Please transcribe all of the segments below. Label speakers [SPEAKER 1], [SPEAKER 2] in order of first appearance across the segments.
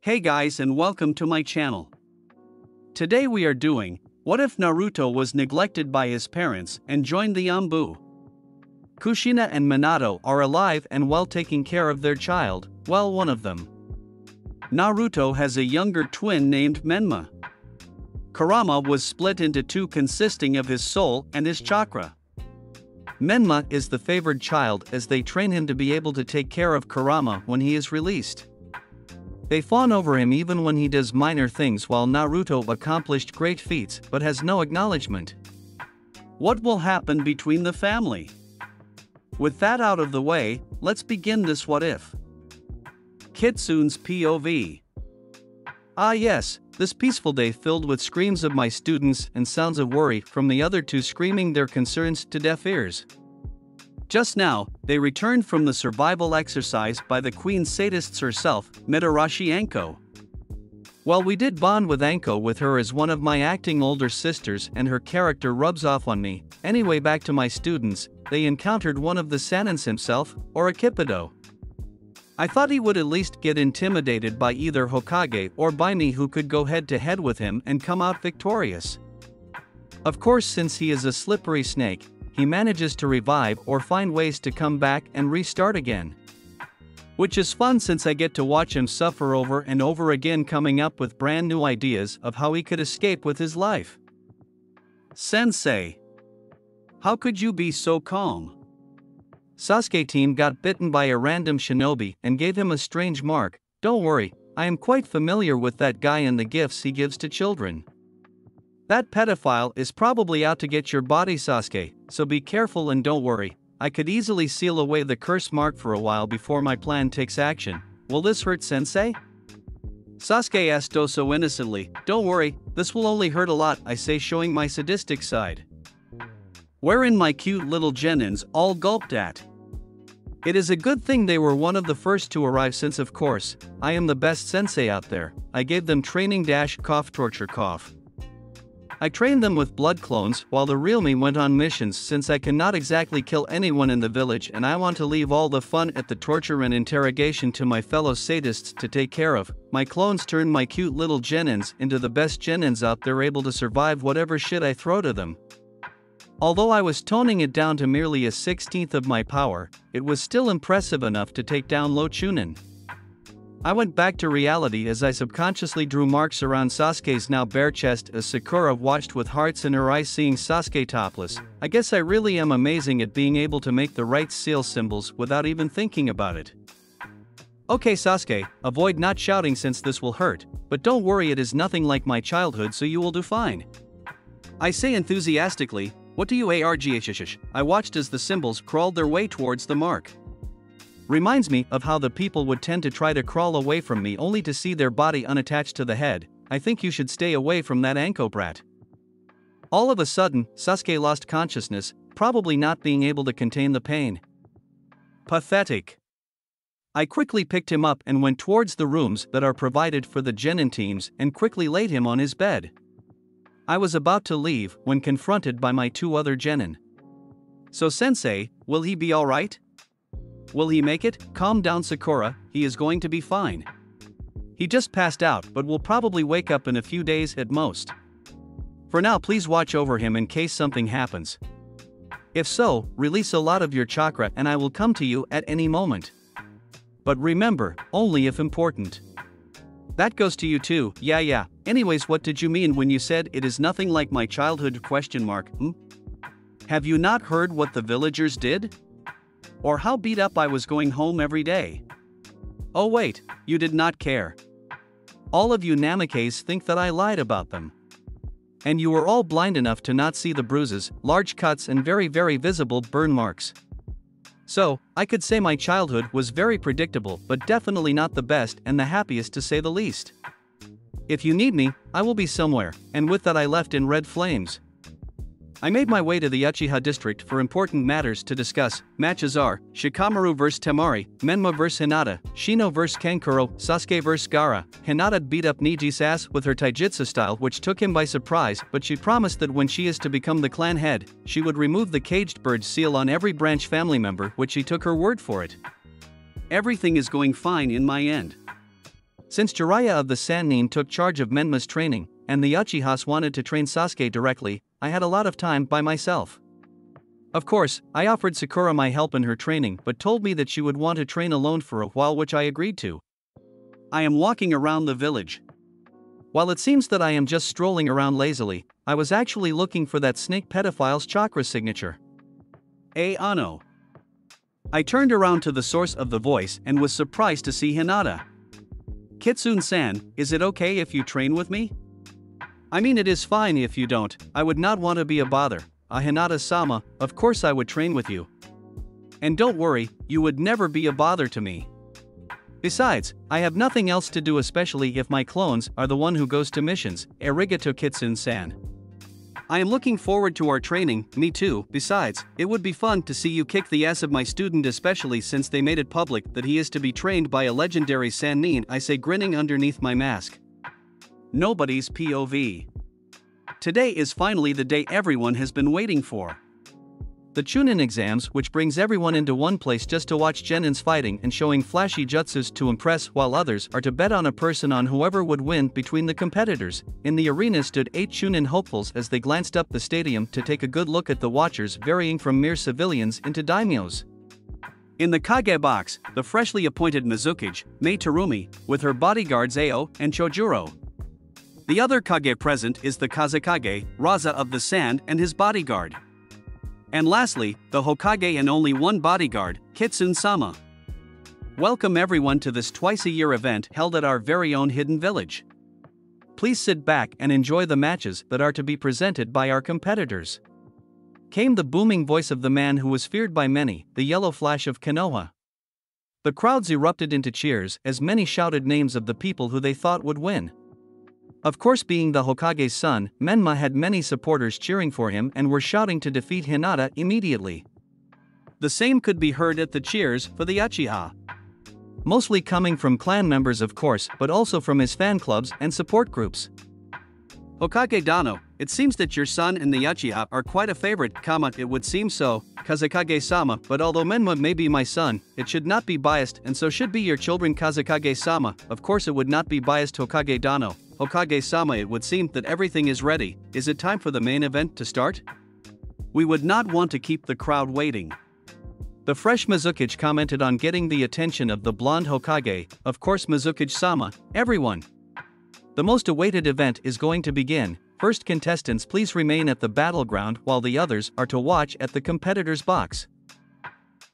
[SPEAKER 1] Hey guys, and welcome to my channel. Today we are doing, what if Naruto was neglected by his parents and joined the Anbu? Kushina and Minato are alive and well taking care of their child, well, one of them. Naruto has a younger twin named Menma. Kurama was split into two consisting of his soul and his chakra. Menma is the favored child as they train him to be able to take care of Kurama when he is released. They fawn over him even when he does minor things, while Naruto accomplished great feats but has no acknowledgement. What will happen between the family? With that out of the way, let's begin this what if. Kitsune's POV. Ah yes, this peaceful day filled with screams of my students and sounds of worry from the other two screaming their concerns to deaf ears. Just now, they returned from the survival exercise by the queen sadists herself, Mitarashi Anko. Well, we did bond with Anko with her as one of my acting older sisters and her character rubs off on me. Anyway, back to my students, they encountered one of the Sanins himself, or Akipido. I thought he would at least get intimidated by either Hokage or by me, who could go head to head with him and come out victorious. Of course, since he is a slippery snake, he manages to revive or find ways to come back and restart again. Which is fun since I get to watch him suffer over and over again, coming up with brand new ideas of how he could escape with his life. Sensei, how could you be so calm? Sasuke team got bitten by a random shinobi and gave him a strange mark. Don't worry, I am quite familiar with that guy and the gifts he gives to children. That pedophile is probably out to get your body, Sasuke, so be careful and don't worry. I could easily seal away the curse mark for a while before my plan takes action. Will this hurt, Sensei? Sasuke asked so innocently. Don't worry, this will only hurt a lot, I say, showing my sadistic side. Wherein my cute little genins all gulped at. It is a good thing they were one of the first to arrive, since of course, I am the best sensei out there. I gave them training cough torture cough. I trained them with blood clones while the real me went on missions, since I cannot exactly kill anyone in the village and I want to leave all the fun at the torture and interrogation to my fellow sadists to take care of. My clones turned my cute little genins into the best genins out there, able to survive whatever shit I throw to them. Although I was toning it down to merely a 16th of my power, it was still impressive enough to take down Lo Chunin. I went back to reality as I subconsciously drew marks around Sasuke's now bare chest as Sakura watched with hearts in her eyes, seeing Sasuke topless. I guess I really am amazing at being able to make the right seal symbols without even thinking about it. Okay Sasuke, avoid not shouting since this will hurt, but don't worry, it is nothing like my childhood, so you will do fine. I say enthusiastically. What do you arghsh? I watched as the symbols crawled their way towards the mark. Reminds me of how the people would tend to try to crawl away from me only to see their body unattached to the head. I think you should stay away from that Anko brat. All of a sudden, Sasuke lost consciousness, probably not being able to contain the pain. Pathetic. I quickly picked him up and went towards the rooms that are provided for the genin teams and quickly laid him on his bed. I was about to leave when confronted by my two other genin. So Sensei, will he be alright? Will he make it? Calm down Sakura, he is going to be fine. He just passed out but will probably wake up in a few days at most. For now, please watch over him in case something happens. If so, release a lot of your chakra and I will come to you at any moment. But remember, only if important. That goes to you too. Yeah. Anyways, what did you mean when you said it is nothing like my childhood ? Have you not heard what the villagers did? Or how beat up I was going home every day? Oh wait, you did not care. All of you Namikes think that I lied about them. And you were all blind enough to not see the bruises, large cuts and very visible burn marks. So, I could say my childhood was very predictable, but definitely not the best and the happiest, to say the least. If you need me, I will be somewhere, and with that I left in red flames. I made my way to the Uchiha district for important matters to discuss. Matches are Shikamaru vs Temari, Menma vs Hinata, Shino vs Kankuro, Sasuke vs Gaara. Hinata beat up Niji's ass with her taijutsu style, which took him by surprise, but she promised that when she is to become the clan head, she would remove the caged bird seal on every branch family member, which he took her word for it. Everything is going fine in my end. Since Jiraiya of the Sannin took charge of Menma's training, and the Uchihas wanted to train Sasuke directly, I had a lot of time by myself. Of course, I offered Sakura my help in her training but told me that she would want to train alone for a while, which I agreed to. I am walking around the village. While it seems that I am just strolling around lazily, I was actually looking for that snake pedophile's chakra signature. Ano. I turned around to the source of the voice and was surprised to see Hinata. Kitsune-san, is it okay if you train with me? I mean, it is fine if you don't. I would not want to be a bother. Hinata-sama, of course I would train with you. And don't worry, you would never be a bother to me. Besides, I have nothing else to do, especially if my clones are the one who goes to missions. Arigato Kitsune-san. I am looking forward to our training, me too. Besides, it would be fun to see you kick the ass of my student, especially since they made it public that he is to be trained by a legendary Sannin, I say, grinning underneath my mask. Nobody's POV. Today is finally the day everyone has been waiting for. The Chunin exams, which brings everyone into one place just to watch genins fighting and showing flashy jutsus to impress, while others are to bet on a person on whoever would win between the competitors. In the arena stood 8 Chunin hopefuls as they glanced up the stadium to take a good look at the watchers, varying from mere civilians into daimyos. In the Kage box, the freshly appointed Mizukage, Mei Terumi, with her bodyguards Ao and Chojuro. The other Kage present is the Kazekage, Raza of the Sand, and his bodyguard. And lastly, the Hokage and only one bodyguard, Kitsune-sama. Welcome everyone to this twice-a-year event held at our very own hidden village. Please sit back and enjoy the matches that are to be presented by our competitors. Came the booming voice of the man who was feared by many, the yellow flash of Konoha. The crowds erupted into cheers as many shouted names of the people who they thought would win. Of course, being the Hokage's son, Menma had many supporters cheering for him and were shouting to defeat Hinata immediately. The same could be heard at the cheers for the Uchiha. Mostly coming from clan members, of course, but also from his fan clubs and support groups. Hokage Dano, it seems that your son and the Uchiha are quite a favorite, it would seem so, Kazekage-sama, but although Menma may be my son, it should not be biased and so should be your children Kazekage-sama. Of course it would not be biased, Hokage Dano. Hokage-sama, it would seem that everything is ready. Is it time for the main event to start? We would not want to keep the crowd waiting. The fresh Mizukage commented on getting the attention of the blonde Hokage. Of course, Mizukage-sama, everyone. The most awaited event is going to begin. First contestants, please remain at the battleground while the others are to watch at the competitor's box.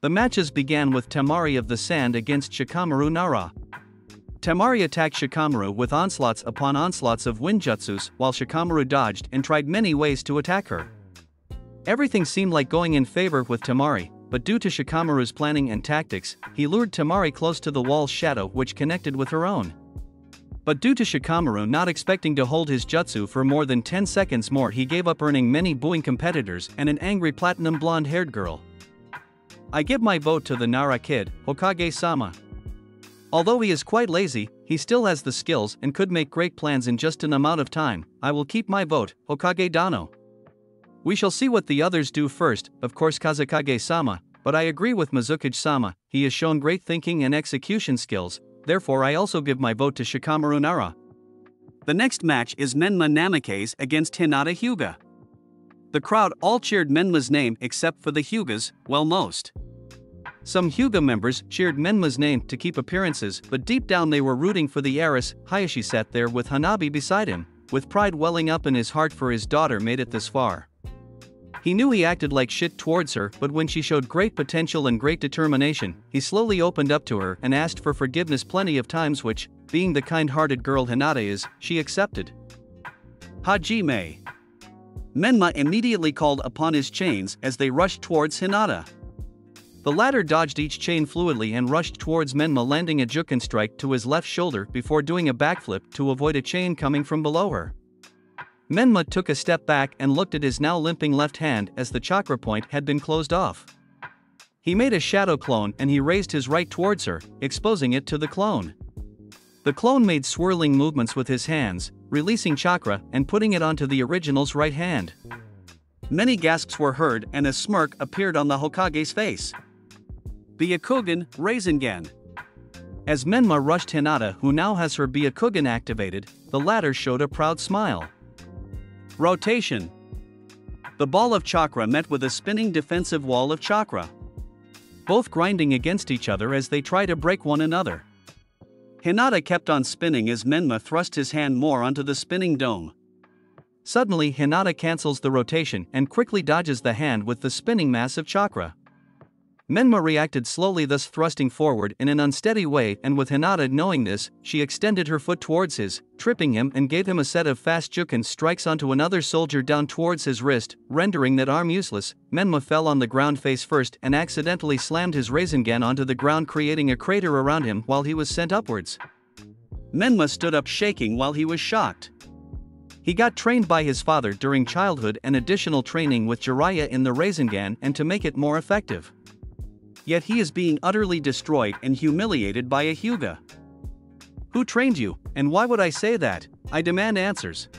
[SPEAKER 1] The matches began with Temari of the Sand against Shikamaru Nara. Temari attacked Shikamaru with onslaughts upon onslaughts of Winjutsus, while Shikamaru dodged and tried many ways to attack her. Everything seemed like going in favor with Temari, but due to Shikamaru's planning and tactics, he lured Temari close to the wall's shadow, which connected with her own. But due to Shikamaru not expecting to hold his jutsu for more than 10 seconds more, he gave up, earning many booing competitors and an angry platinum blonde-haired girl. I give my vote to the Nara kid, Hokage-sama. Although he is quite lazy, he still has the skills and could make great plans in just an amount of time. I will keep my vote, Hokage Dano. We shall see what the others do first, of course Kazekage-sama, but I agree with Mizukage-sama, he has shown great thinking and execution skills, therefore I also give my vote to Shikamaru Nara. The next match is Menma Namikaze against Hinata Hyuga. The crowd all cheered Menma's name except for the Hyugas, well, most. Some Hyuga members cheered Menma's name to keep appearances, but deep down they were rooting for the heiress. Hayashi sat there with Hanabi beside him, with pride welling up in his heart for his daughter made it this far. He knew he acted like shit towards her, but when she showed great potential and great determination, he slowly opened up to her and asked for forgiveness plenty of times, which, being the kind-hearted girl Hinata is, she accepted. Hajime. Menma immediately called upon his chains as they rushed towards Hinata. The latter dodged each chain fluidly and rushed towards Menma, landing a Juken strike to his left shoulder before doing a backflip to avoid a chain coming from below her. Menma took a step back and looked at his now limping left hand as the chakra point had been closed off. He made a shadow clone and he raised his right towards her, exposing it to the clone. The clone made swirling movements with his hands, releasing chakra and putting it onto the original's right hand. Many gasps were heard and a smirk appeared on the Hokage's face. Byakugan, Rasengan. As Menma rushed Hinata, who now has her Byakugan activated, the latter showed a proud smile. Rotation. The ball of chakra met with a spinning defensive wall of chakra, both grinding against each other as they try to break one another. Hinata kept on spinning as Menma thrust his hand more onto the spinning dome. Suddenly Hinata cancels the rotation and quickly dodges the hand with the spinning mass of chakra. Menma reacted slowly, thus thrusting forward in an unsteady way, and with Hinata knowing this, she extended her foot towards his, tripping him and gave him a set of fast juken strikes onto another soldier down towards his wrist, rendering that arm useless. Menma fell on the ground face first and accidentally slammed his Rasengan onto the ground, creating a crater around him while he was sent upwards. Menma stood up shaking while he was shocked. He got trained by his father during childhood and additional training with Jiraiya in the Rasengan and to make it more effective. Yet he is being utterly destroyed and humiliated by a Hyuga. Who trained you, and why would I say that? I demand answers.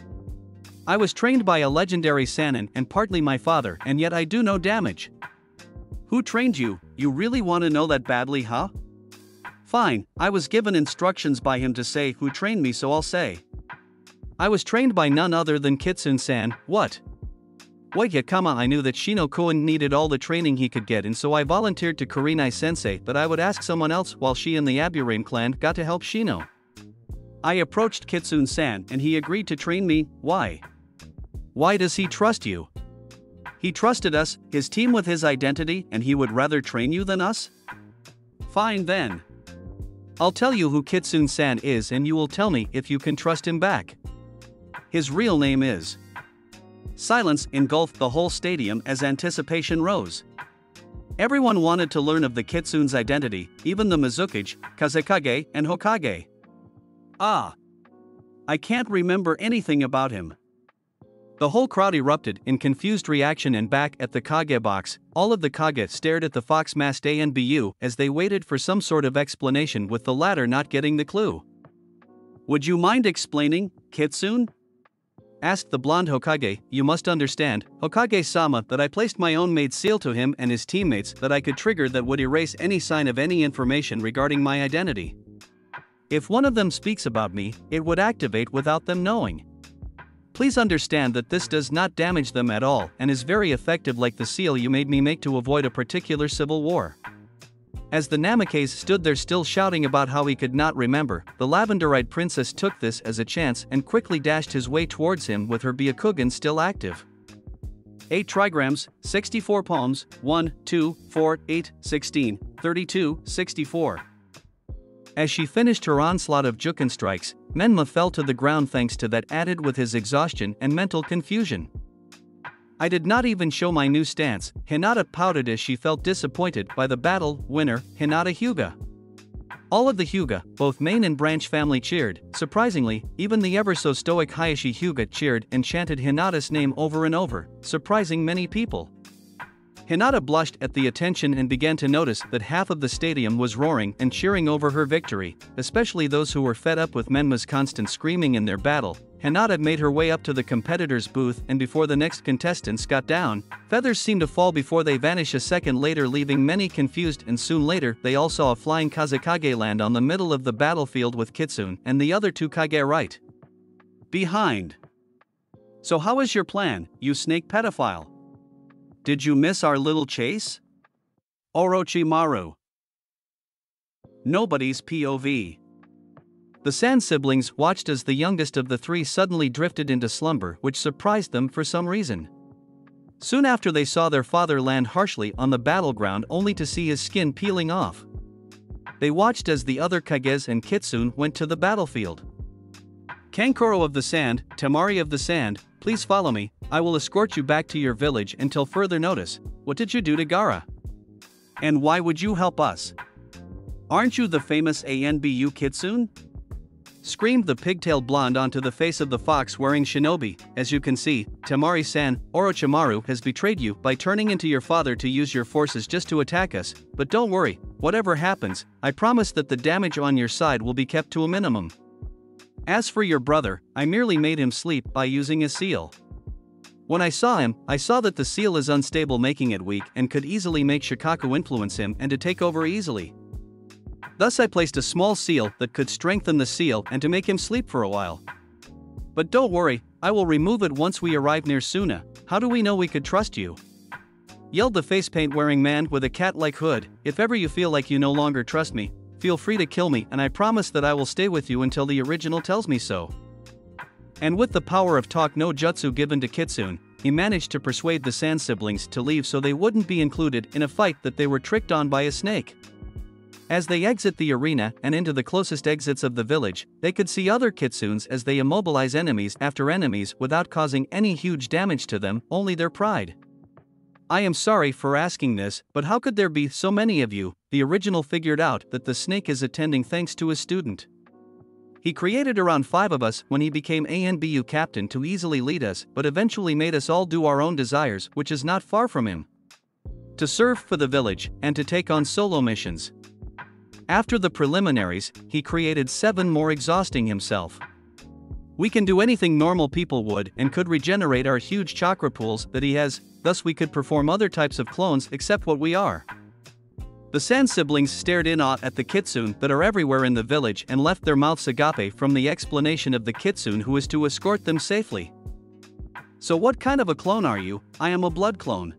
[SPEAKER 1] I was trained by a legendary Sannin and partly my father, and yet I do no damage. Who trained you? You really want to know that badly, huh? Fine, I was given instructions by him to say who trained me, so I'll say. I was trained by none other than Kitsune-san. What? Wait, I knew that Shino-kun needed all the training he could get, and so I volunteered to Kurenai-sensei that I would ask someone else while she and the Aburame clan got to help Shino. I approached Kitsune-san and he agreed to train me. Why? Why does he trust you? He trusted us, his team, with his identity, and he would rather train you than us? Fine then. I'll tell you who Kitsune-san is and you will tell me if you can trust him back. His real name is... Silence engulfed the whole stadium as anticipation rose. Everyone wanted to learn of the Kitsune's identity, even the Mizukage, Kazekage, and Hokage. Ah! I can't remember anything about him. The whole crowd erupted in confused reaction, and back at the Kage box, all of the Kage stared at the fox-masked Anbu as they waited for some sort of explanation, with the latter not getting the clue. Would you mind explaining, Kitsune? Asked the blonde Hokage. You must understand, Hokage-sama, that I placed my own made seal to him and his teammates that I could trigger that would erase any sign of any information regarding my identity. If one of them speaks about me, it would activate without them knowing. Please understand that this does not damage them at all and is very effective, like the seal you made me make to avoid a particular civil war. As the Namikaze stood there still shouting about how he could not remember, the lavender-eyed princess took this as a chance and quickly dashed his way towards him with her Byakugan still active. 8 trigrams, 64 palms, 1, 2, 4, 8, 16, 32, 64. As she finished her onslaught of Juken strikes, Menma fell to the ground thanks to that, added with his exhaustion and mental confusion. I did not even show my new stance. Hinata pouted as she felt disappointed by the battle winner, Hinata Hyuga. All of the Hyuga, both main and branch family, cheered. Surprisingly, even the ever-so-stoic Hayashi Hyuga cheered and chanted Hinata's name over and over, surprising many people. Hinata blushed at the attention and began to notice that half of the stadium was roaring and cheering over her victory, especially those who were fed up with Menma's constant screaming in their battle. Hinata made her way up to the competitor's booth, and before the next contestants got down, feathers seemed to fall before they vanish a second later, leaving many confused, and soon later they all saw a flying Kazekage land on the middle of the battlefield with Kitsune and the other 2 Kage right behind. So how is your plan, you snake pedophile? Did you miss our little chase? Orochimaru. Nobody's POV. The San siblings watched as the youngest of the 3 suddenly drifted into slumber, which surprised them for some reason. Soon after, they saw their father land harshly on the battleground, only to see his skin peeling off. They watched as the other Kages and Kitsune went to the battlefield. Kankuro of the Sand, Temari of the Sand, please follow me. I will escort you back to your village until further notice. What did you do to Gaara? And why would you help us? Aren't you the famous Anbu Kitsune? Screamed the pigtailed blonde onto the face of the fox wearing shinobi. As you can see, Temari-san, Orochimaru has betrayed you by turning into your father to use your forces just to attack us, but don't worry, whatever happens, I promise that the damage on your side will be kept to a minimum. As for your brother, I merely made him sleep by using a seal. When I saw him, I saw that the seal is unstable, making it weak and could easily make Shikaku influence him and to take over easily. Thus I placed a small seal that could strengthen the seal and to make him sleep for a while. But don't worry, I will remove it once we arrive near Suna. How do we know we could trust you? Yelled the face paint wearing man with a cat-like hood. If ever you feel like you no longer trust me, feel free to kill me and I promise that I will stay with you until the original tells me so. And with the power of talk no jutsu given to Kitsune, he managed to persuade the Sand siblings to leave so they wouldn't be included in a fight that they were tricked on by a snake. As they exit the arena and into the closest exits of the village, they could see other kitsunes as they immobilize enemies after enemies without causing any huge damage to them, only their pride. I am sorry for asking this, but how could there be so many of you? The original figured out that the snake is attending thanks to his student. He created around 5 of us when he became Anbu captain to easily lead us, but eventually made us all do our own desires, which is not far from him. To serve for the village, and to take on solo missions. After the preliminaries, he created 7 more exhausting himself. We can do anything normal people would and could regenerate our huge chakra pools that he has, thus we could perform other types of clones except what we are. The Sand siblings stared in awe at the kitsune that are everywhere in the village and left their mouths agape from the explanation of the kitsune who is to escort them safely. So what kind of a clone are you? I am a blood clone.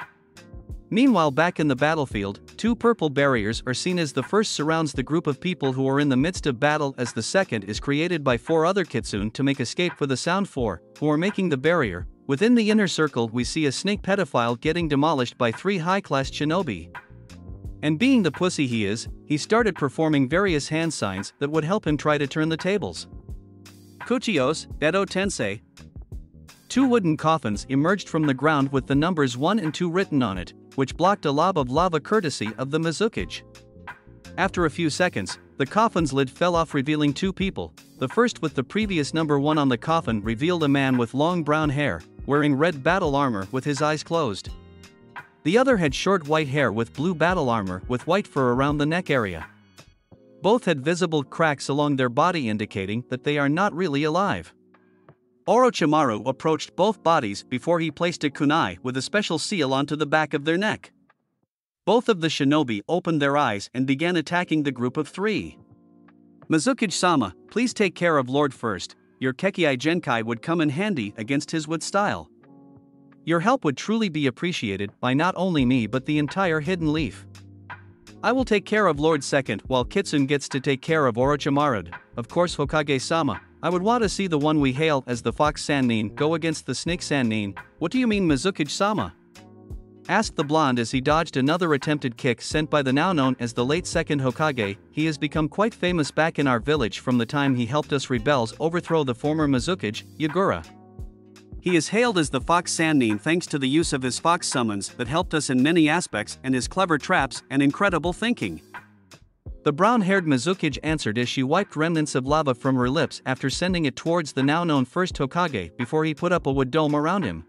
[SPEAKER 1] Meanwhile back in the battlefield, 2 purple barriers are seen as the first surrounds the group of people who are in the midst of battle as the second is created by 4 other kitsune to make escape for the sound 4, who are making the barrier. Within the inner circle we see a snake pedophile getting demolished by 3 high-class shinobi. And being the pussy he is, he started performing various hand signs that would help him try to turn the tables. Kuchios, Edo Tensei. 2 wooden coffins emerged from the ground with the numbers 1 and 2 written on it, which blocked a lob of lava courtesy of the Mizukage. After a few seconds, the coffin's lid fell off revealing 2 people. The first with the previous number 1 on the coffin revealed a man with long brown hair, wearing red battle armor with his eyes closed. The other had short white hair with blue battle armor with white fur around the neck area. Both had visible cracks along their body indicating that they are not really alive. Orochimaru approached both bodies before he placed a kunai with a special seal onto the back of their neck. Both of the shinobi opened their eyes and began attacking the group of 3. Mizukage-sama, please take care of Lord first. Your Kekkei Genkai would come in handy against his wood style. Your help would truly be appreciated by not only me but the entire Hidden Leaf. I will take care of Lord second while Kitsune gets to take care of Orochimaru. Of course Hokage-sama, I would want to see the one we hail as the Fox Sannin go against the Snake Sannin. What do you mean Mizukage-sama? Asked the blonde as he dodged another attempted kick sent by the now known as the late second Hokage. He has become quite famous back in our village from the time he helped us rebels overthrow the former Mizukage, Yagura. He is hailed as the Fox Sannin thanks to the use of his fox summons that helped us in many aspects and his clever traps and incredible thinking. The brown-haired Mizukage answered as she wiped remnants of lava from her lips after sending it towards the now-known first Hokage before he put up a wood dome around him.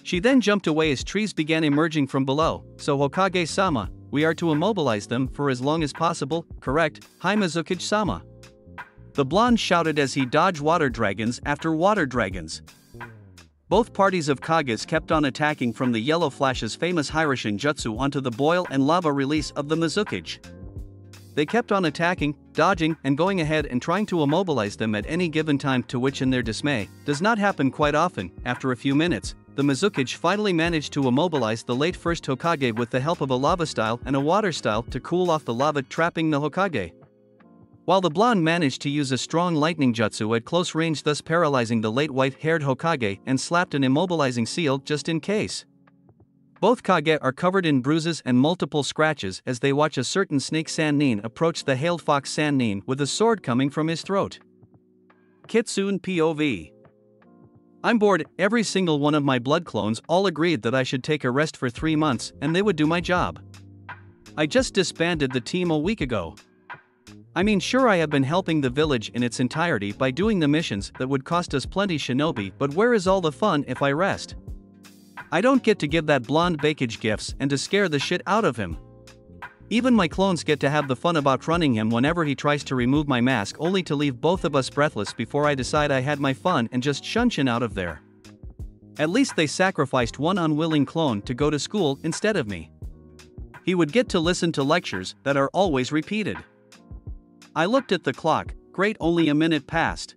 [SPEAKER 1] She then jumped away as trees began emerging from below. So Hokage-sama, we are to immobilize them for as long as possible, correct? Hi Mizukage-sama. The blonde shouted as he dodged water dragons after water dragons. Both parties of Kages kept on attacking from the Yellow Flash's famous Hiroshin Jutsu onto the boil and lava release of the Mizukage. They kept on attacking, dodging, and going ahead and trying to immobilize them at any given time, to which in their dismay, does not happen quite often. After a few minutes, the Mizukage finally managed to immobilize the late first Hokage with the help of a lava style and a water style to cool off the lava trapping the Hokage. While the blonde managed to use a strong lightning jutsu at close range, thus paralyzing the late white-haired Hokage, and slapped an immobilizing seal just in case. Both Kage are covered in bruises and multiple scratches as they watch a certain Snake Sannin approach the hailed Fox Sannin with a sword coming from his throat. Kitsune POV. I'm bored. Every single one of my blood clones all agreed that I should take a rest for 3 months and they would do my job. I just disbanded the team a week ago. I mean, sure, I have been helping the village in its entirety by doing the missions that would cost us plenty shinobi, but where is all the fun if I rest? I don't get to give that blonde bakage gifts and to scare the shit out of him. Even my clones get to have the fun about running him whenever he tries to remove my mask, only to leave both of us breathless before I decide I had my fun and just shunshin out of there. At least they sacrificed one unwilling clone to go to school instead of me. He would get to listen to lectures that are always repeated. I looked at the clock. Great, only a minute passed.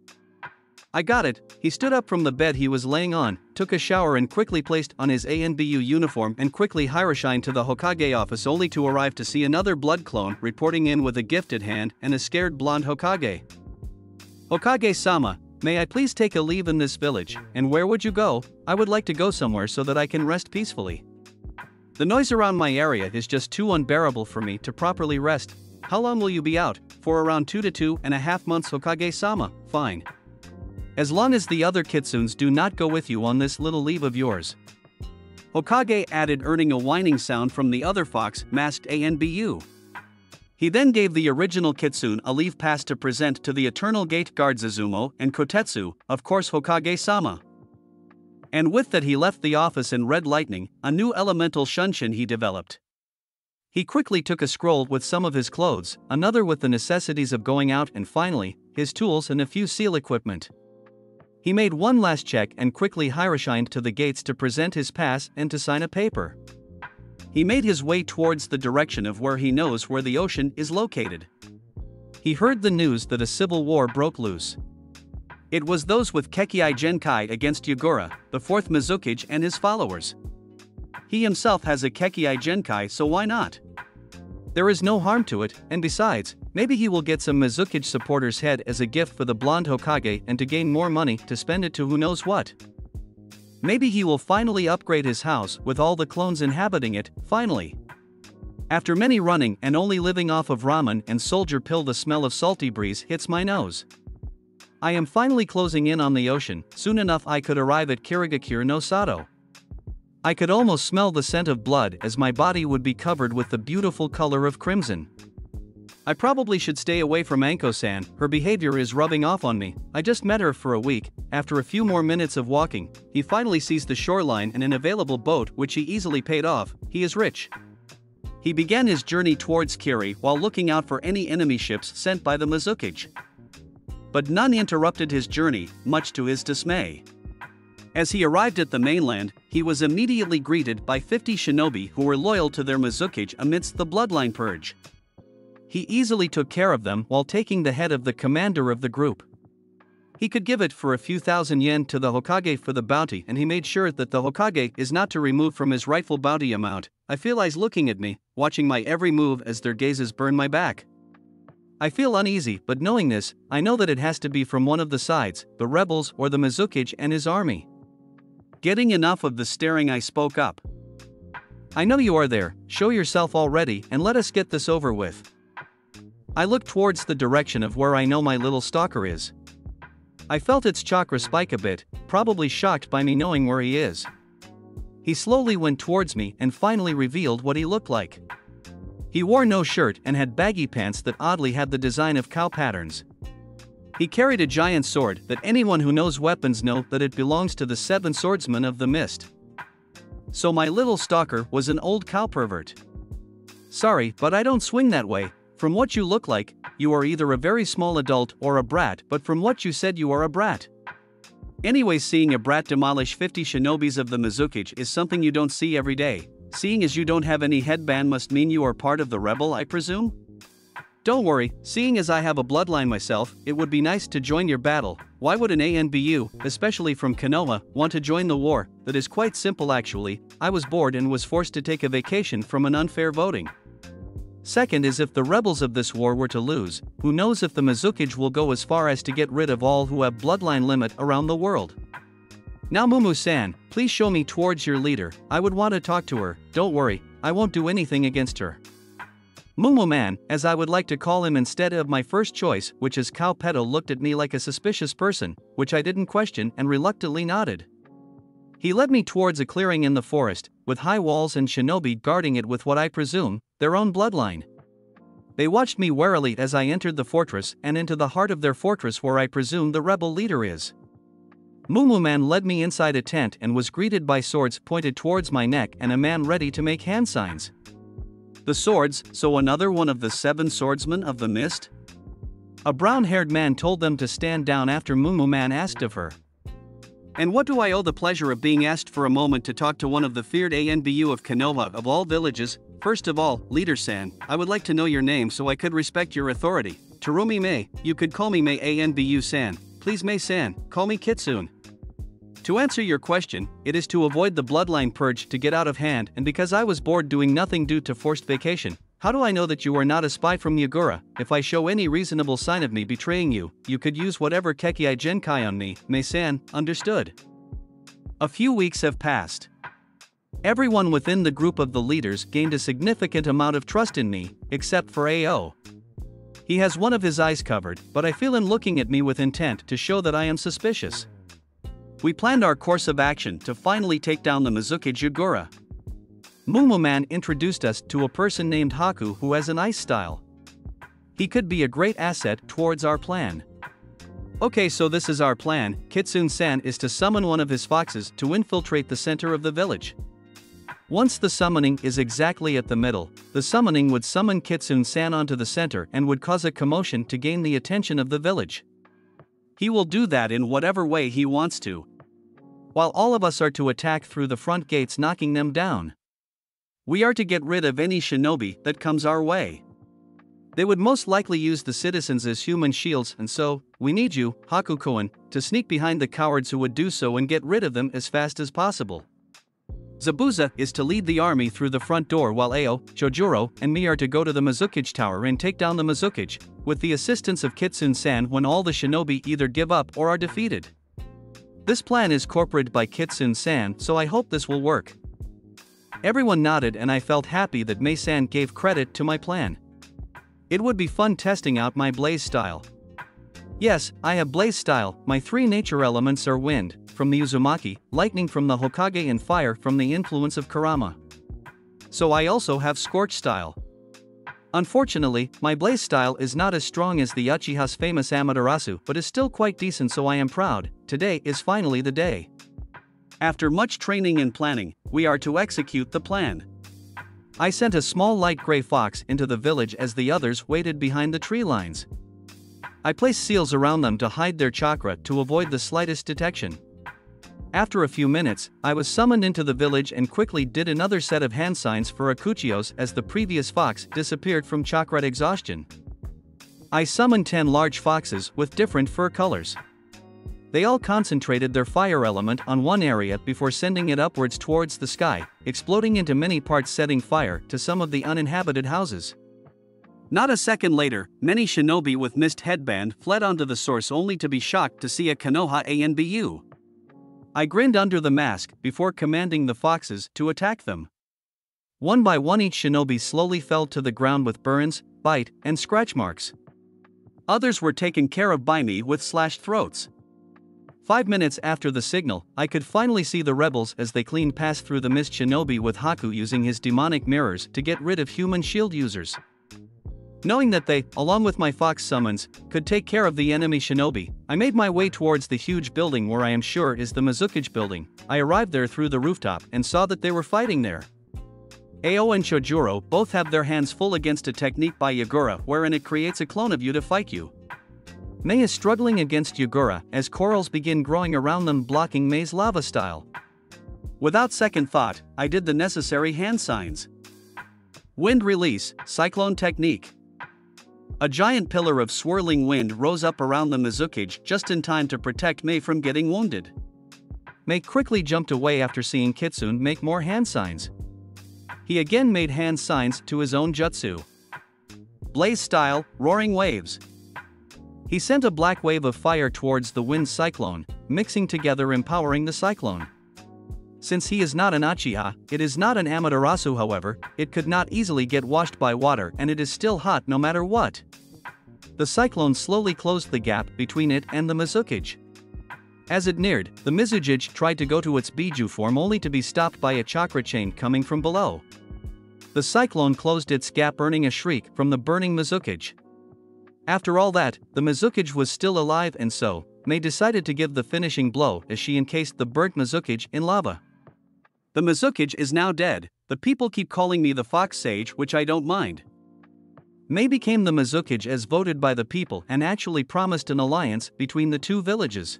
[SPEAKER 1] I got it. He stood up from the bed he was laying on, took a shower and quickly placed on his Anbu uniform and quickly hiroshined to the Hokage office only to arrive to see another blood clone reporting in with a gifted hand and a scared blonde Hokage. Hokage-sama, may I please take a leave in this village, and where would you go? I would like to go somewhere so that I can rest peacefully. The noise around my area is just too unbearable for me to properly rest. How long will you be out? For around 2 to 2.5 months, Hokage-sama. Fine. As long as the other kitsunes do not go with you on this little leave of yours. Hokage added, earning a whining sound from the other fox, masked Anbu. He then gave the original kitsune a leave pass to present to the Eternal Gate Guard Suzumo and Kotetsu, of course Hokage-sama. And with that he left the office in Red Lightning, a new elemental shunshin he developed. He quickly took a scroll with some of his clothes, another with the necessities of going out, and finally, his tools and a few seal equipment. He made one last check and quickly hiroshined to the gates to present his pass and to sign a paper. He made his way towards the direction of where he knows where the ocean is located. He heard the news that a civil war broke loose. It was those with Kekei Genkai against Yagura, the 4th Mizukage and his followers. He himself has a Kekei Genkai, so why not? There is no harm to it, and besides, maybe he will get some Mizukage supporter's head as a gift for the blonde Hokage and to gain more money to spend it to who knows what. Maybe he will finally upgrade his house with all the clones inhabiting it, finally. After many running and only living off of ramen and soldier pill, the smell of salty breeze hits my nose. I am finally closing in on the ocean. Soon enough I could arrive at Kirigakure no Sato. I could almost smell the scent of blood as my body would be covered with the beautiful color of crimson. I probably should stay away from Anko-san, her behavior is rubbing off on me. I just met her for a week. After a few more minutes of walking, he finally sees the shoreline and an available boat which he easily paid off. He is rich. He began his journey towards Kiri while looking out for any enemy ships sent by the Mizukage. But none interrupted his journey, much to his dismay. As he arrived at the mainland, he was immediately greeted by 50 shinobi who were loyal to their Mizukage amidst the bloodline purge. He easily took care of them while taking the head of the commander of the group. He could give it for a few thousand yen to the Hokage for the bounty, and he made sure that the Hokage is not to remove from his rightful bounty amount. I feel eyes looking at me, watching my every move as their gazes burn my back. I feel uneasy, but knowing this, I know that it has to be from one of the sides, the rebels or the Mizukage and his army. Getting enough of the staring, I spoke up. I know you are there, show yourself already and let us get this over with. I looked towards the direction of where I know my little stalker is. I felt its chakra spike a bit, probably shocked by me knowing where he is. He slowly went towards me and finally revealed what he looked like. He wore no shirt and had baggy pants that oddly had the design of cow patterns. He carried a giant sword that anyone who knows weapons know that it belongs to the 7 swordsmen of the mist. So my little stalker was an old cow pervert. Sorry, but I don't swing that way. From what you look like, you are either a very small adult or a brat, but from what you said you are a brat. Anyway, seeing a brat demolish 50 shinobis of the Mizukage is something you don't see every day. Seeing as you don't have any headband must mean you are part of the rebel, I presume? Don't worry, seeing as I have a bloodline myself, it would be nice to join your battle. Why would an ANBU, especially from Konoha, want to join the war? That is quite simple actually. I was bored and was forced to take a vacation from an unfair voting. Second is, if the rebels of this war were to lose, who knows if the Mizukage will go as far as to get rid of all who have bloodline limit around the world. Now Mumu-san, please show me towards your leader. I would want to talk to her. Don't worry, I won't do anything against her. Mumu-man, as I would like to call him instead of my first choice, which is Cow Pedo, looked at me like a suspicious person, which I didn't question and reluctantly nodded. He led me towards a clearing in the forest, with high walls and shinobi guarding it with what I presume, their own bloodline. They watched me warily as I entered the fortress and into the heart of their fortress where I presume the rebel leader is. Mumu-man led me inside a tent and was greeted by swords pointed towards my neck and a man ready to make hand signs. The swords, so another one of the 7 swordsmen of the mist? A brown-haired man told them to stand down after Mumu-man asked of her. And what do I owe the pleasure of being asked for a moment to talk to one of the feared ANBU of Konoha of all villages? First of all, Leader-san, I would like to know your name so I could respect your authority. Terumi Mei, you could call me Mei Anbu-san, please Mei-san, call me Kitsune. To answer your question, it is to avoid the bloodline purge to get out of hand, and because I was bored doing nothing due to forced vacation. How do I know that you are not a spy from Yagura? If I show any reasonable sign of me betraying you, you could use whatever Kekei Genkai on me, Mei-san, understood? A few weeks have passed. Everyone within the group of the leaders gained a significant amount of trust in me, except for AO. He has one of his eyes covered, but I feel him looking at me with intent to show that I am suspicious. We planned our course of action to finally take down the Mizuki Yagura. Mumuman introduced us to a person named Haku who has an ice style. He could be a great asset towards our plan. Okay, so this is our plan. Kitsune-san is to summon one of his foxes to infiltrate the center of the village. Once the summoning is exactly at the middle, the summoning would summon Kitsune-san onto the center and would cause a commotion to gain the attention of the village. He will do that in whatever way he wants to, while all of us are to attack through the front gates, knocking them down. We are to get rid of any shinobi that comes our way. They would most likely use the citizens as human shields, and so, we need you, Haku-kun, to sneak behind the cowards who would do so and get rid of them as fast as possible. Zabuza is to lead the army through the front door while Ao, Chojuro, and me are to go to the Mizuki Tower and take down the Mizuki, with the assistance of Kitsune-san when all the shinobi either give up or are defeated. This plan is corporated by Kitsune-san, so I hope this will work. Everyone nodded and I felt happy that Mei-san gave credit to my plan. It would be fun testing out my blaze style. Yes, I have blaze style. My three nature elements are wind, from the Uzumaki, lightning from the Hokage, and fire from the influence of Kurama. So I also have scorch style. Unfortunately, my blaze style is not as strong as the Uchiha's famous Amaterasu, but is still quite decent, so I am proud. Today is finally the day. After much training and planning, we are to execute the plan. I sent a small light gray fox into the village as the others waited behind the tree lines. I placed seals around them to hide their chakra to avoid the slightest detection. After a few minutes, I was summoned into the village and quickly did another set of hand signs for Akuchios as the previous fox disappeared from chakra exhaustion. I summoned 10 large foxes with different fur colors. They all concentrated their fire element on one area before sending it upwards towards the sky, exploding into many parts, setting fire to some of the uninhabited houses. Not a second later, many shinobi with mist headband fled onto the source only to be shocked to see a Konoha Anbu. I grinned under the mask before commanding the foxes to attack them. One by one each shinobi slowly fell to the ground with burns, bite, and scratch marks. Others were taken care of by me with slashed throats. 5 minutes after the signal, I could finally see the rebels as they cleaned past through the mist shinobi with Haku using his demonic mirrors to get rid of human shield users. Knowing that they, along with my fox summons, could take care of the enemy shinobi, I made my way towards the huge building where I am sure is the Mizuki building. I arrived there through the rooftop and saw that they were fighting there. Ao and Chojuro both have their hands full against a technique by Yagura wherein it creates a clone of you to fight you. Mei is struggling against Yagura as corals begin growing around them, blocking Mei's lava style. Without second thought, I did the necessary hand signs. Wind release, cyclone technique. A giant pillar of swirling wind rose up around the Mizuki just in time to protect Mei from getting wounded. Mei quickly jumped away after seeing Kitsune make more hand signs. He again made hand signs to his own jutsu. Blaze style, roaring waves. He sent a black wave of fire towards the wind cyclone, mixing together, empowering the cyclone. Since he is not an Uchiha, it is not an Amaterasu, however, it could not easily get washed by water and it is still hot no matter what. The cyclone slowly closed the gap between it and the Mizuki. As it neared, the Mizuki tried to go to its Biju form only to be stopped by a chakra chain coming from below. The cyclone closed its gap, earning a shriek from the burning Mizuki. After all that, the Mizuki was still alive, and so, Mei decided to give the finishing blow as she encased the burnt Mizuki in lava. The Mizuki is now dead. The people keep calling me the Fox Sage, which I don't mind. Mei became the Mizuki as voted by the people and actually promised an alliance between the two villages.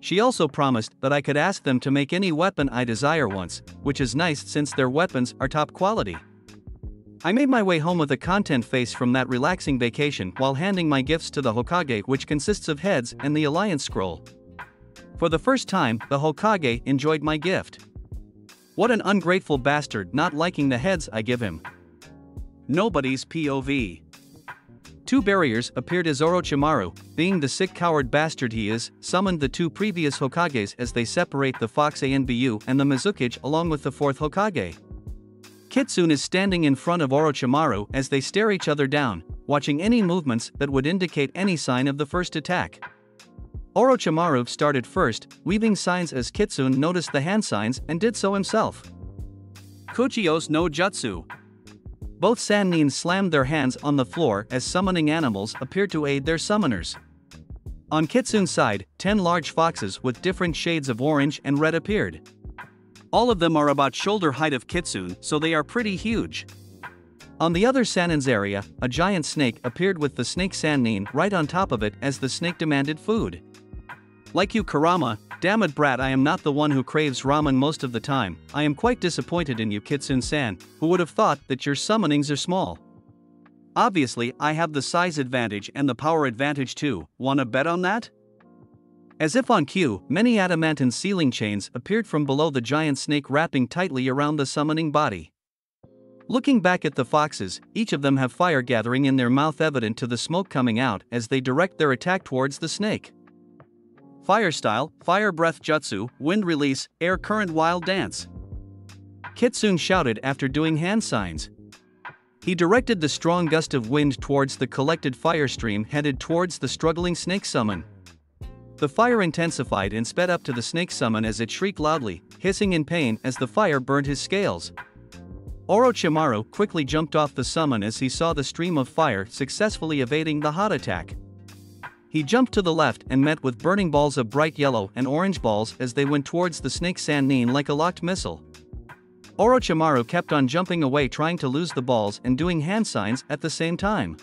[SPEAKER 1] She also promised that I could ask them to make any weapon I desire once, which is nice since their weapons are top quality. I made my way home with a content face from that relaxing vacation while handing my gifts to the Hokage, which consists of heads and the Alliance Scroll. For the first time, the Hokage enjoyed my gift. What an ungrateful bastard, not liking the heads I give him. Nobody's POV. Two barriers appeared as Orochimaru, being the sick coward bastard he is, summoned the two previous Hokages as they separate the Fox Anbu and the Mizukage along with the fourth Hokage. Kitsune is standing in front of Orochimaru as they stare each other down, watching any movements that would indicate any sign of the first attack. Orochimaru started first, weaving signs as Kitsune noticed the hand signs and did so himself. Kuchio's no Jutsu. Both Sannin slammed their hands on the floor as summoning animals appeared to aid their summoners. On Kitsune's side, 10 large foxes with different shades of orange and red appeared. All of them are about shoulder height of Kitsune, so they are pretty huge. On the other Sannin's area, a giant snake appeared with the snake Sannin right on top of it as the snake demanded food. Like you, Kurama, damn it brat, I am not the one who craves ramen most of the time. I am quite disappointed in you, Kitsune-san. Who would have thought that your summonings are small? Obviously, I have the size advantage and the power advantage too. Wanna bet on that? As if on cue, many adamantine ceiling chains appeared from below the giant snake, wrapping tightly around the summoning body. Looking back at the foxes, each of them have fire gathering in their mouth, evident to the smoke coming out as they direct their attack towards the snake. Fire style, fire breath jutsu, wind release, air current, wild dance. Kitsune shouted after doing hand signs. He directed the strong gust of wind towards the collected fire stream headed towards the struggling snake summon. The fire intensified and sped up to the snake summon as it shrieked loudly, hissing in pain as the fire burned his scales. Orochimaru quickly jumped off the summon as he saw the stream of fire successfully evading the hot attack. He jumped to the left and met with burning balls of bright yellow and orange balls as they went towards the snake Sannin like a locked missile. Orochimaru kept on jumping away, trying to lose the balls and doing hand signs at the same time.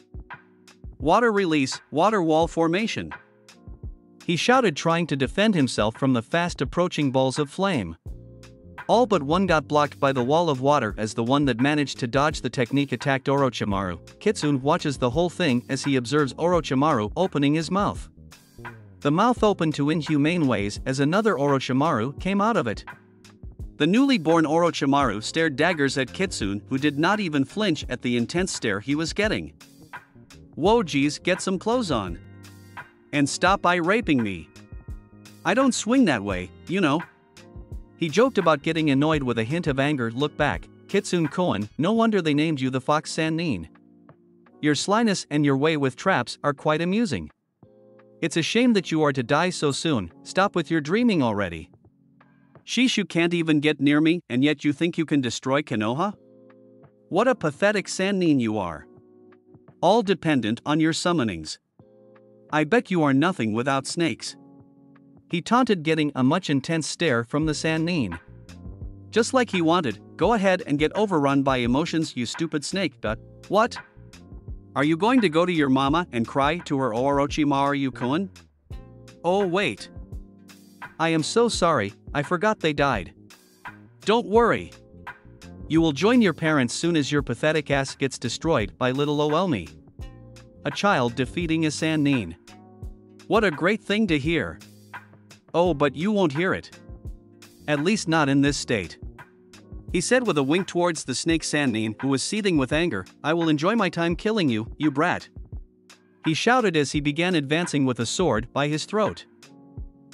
[SPEAKER 1] Water release, water wall formation. He shouted, trying to defend himself from the fast approaching balls of flame. All but one got blocked by the wall of water as the one that managed to dodge the technique attacked Orochimaru. Kitsune watches the whole thing as he observes Orochimaru opening his mouth. The mouth opened to inhumane ways as another Orochimaru came out of it. The newly born Orochimaru stared daggers at Kitsune, who did not even flinch at the intense stare he was getting. Whoa geez, get some clothes on. And stop raping me. I don't swing that way, you know. He joked about getting annoyed with a hint of anger. Look back, Kitsune-koan, no wonder they named you the Fox Sannin. Your slyness and your way with traps are quite amusing. It's a shame that you are to die so soon. Stop with your dreaming already. Sheesh, you can't even get near me, and yet you think you can destroy Konoha? What a pathetic Sannin you are. All dependent on your summonings. I bet you are nothing without snakes. He taunted, getting a much intense stare from the Sannin. Just like he wanted, go ahead and get overrun by emotions, you stupid snake. But what? Are you going to go to your mama and cry to her, Orochimaru-kun? Oh wait. I am so sorry, I forgot they died. Don't worry. You will join your parents soon as your pathetic ass gets destroyed by little Oelmi. A child defeating a Sannin. What a great thing to hear. Oh, but you won't hear it. At least not in this state. He said with a wink towards the snake Sannin, who was seething with anger. I will enjoy my time killing you, you brat. He shouted as he began advancing with a sword by his throat.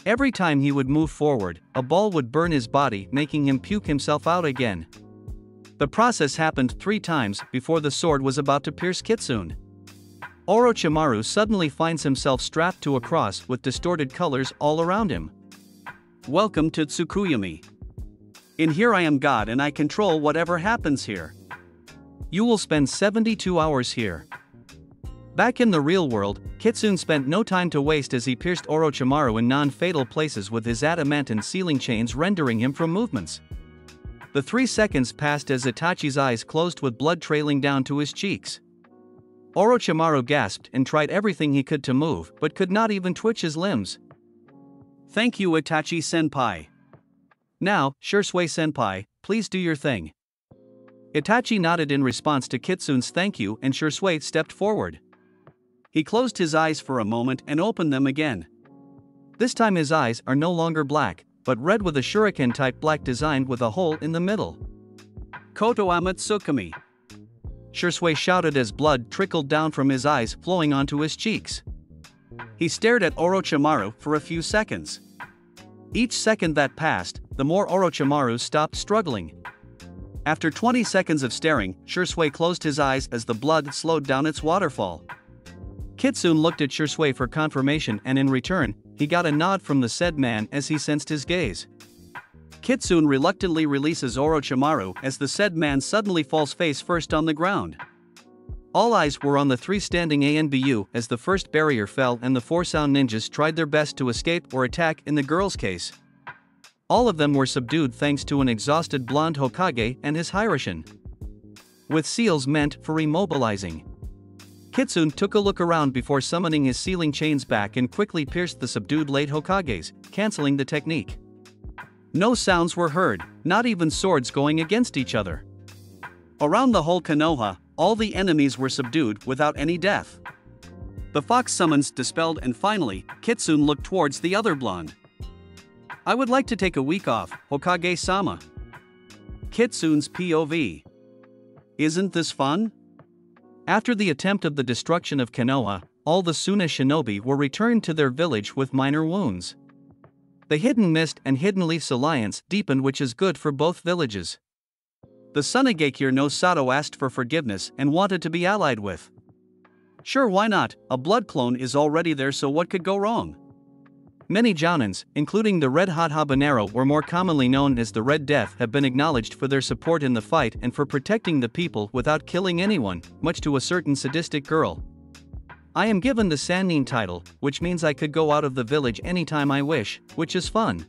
[SPEAKER 1] Every time he would move forward, a ball would burn his body, making him puke himself out again. The process happened 3 times before the sword was about to pierce Kitsune. Orochimaru suddenly finds himself strapped to a cross with distorted colors all around him. Welcome to Tsukuyami. In here I am God and I control whatever happens here. You will spend 72 hours here. Back in the real world, Kitsune spent no time to waste as he pierced Orochimaru in non-fatal places with his adamantine ceiling chains, rendering him from movements. The 3 seconds passed as Itachi's eyes closed with blood trailing down to his cheeks. Orochimaru gasped and tried everything he could to move, but could not even twitch his limbs. Thank you, Itachi-senpai. Now, Shursui-senpai, please do your thing. Itachi nodded in response to Kitsune's thank you and Shursui stepped forward. He closed his eyes for a moment and opened them again. This time his eyes are no longer black, but red with a shuriken-type black design with a hole in the middle. Koto Amatsukami. Shursui shouted as blood trickled down from his eyes flowing onto his cheeks. He stared at Orochimaru for a few seconds. Each second that passed, the more Orochimaru stopped struggling. After 20 seconds of staring, Shursui closed his eyes as the blood slowed down its waterfall. Kitsune looked at Shursui for confirmation and in return, he got a nod from the said man as he sensed his gaze. Kitsune reluctantly releases Orochimaru as the said man suddenly falls face first on the ground. All eyes were on the three standing Anbu as the first barrier fell and the four sound ninjas tried their best to escape or attack in the girl's case. All of them were subdued thanks to an exhausted blonde Hokage and his Hiroshin. With seals meant for immobilizing. Kitsune took a look around before summoning his sealing chains back and quickly pierced the subdued late Hokages, cancelling the technique. No sounds were heard, not even swords going against each other. Around the whole Konoha, all the enemies were subdued without any death. The fox summons dispelled and finally, Kitsune looked towards the other blonde. I would like to take a week off, Hokage-sama. Kitsune's POV. Isn't this fun? After the attempt of the destruction of Konoha, all the Suna shinobi were returned to their village with minor wounds. The Hidden Mist and Hidden Leaf's alliance deepened, which is good for both villages. The Sunagakure no Sato asked for forgiveness and wanted to be allied with. Sure, why not? A blood clone is already there, so what could go wrong? Many Jounins, including the Red Hot Habanero or more commonly known as the Red Death, have been acknowledged for their support in the fight and for protecting the people without killing anyone, much to a certain sadistic girl. I am given the Sannin title, which means I could go out of the village anytime I wish, which is fun.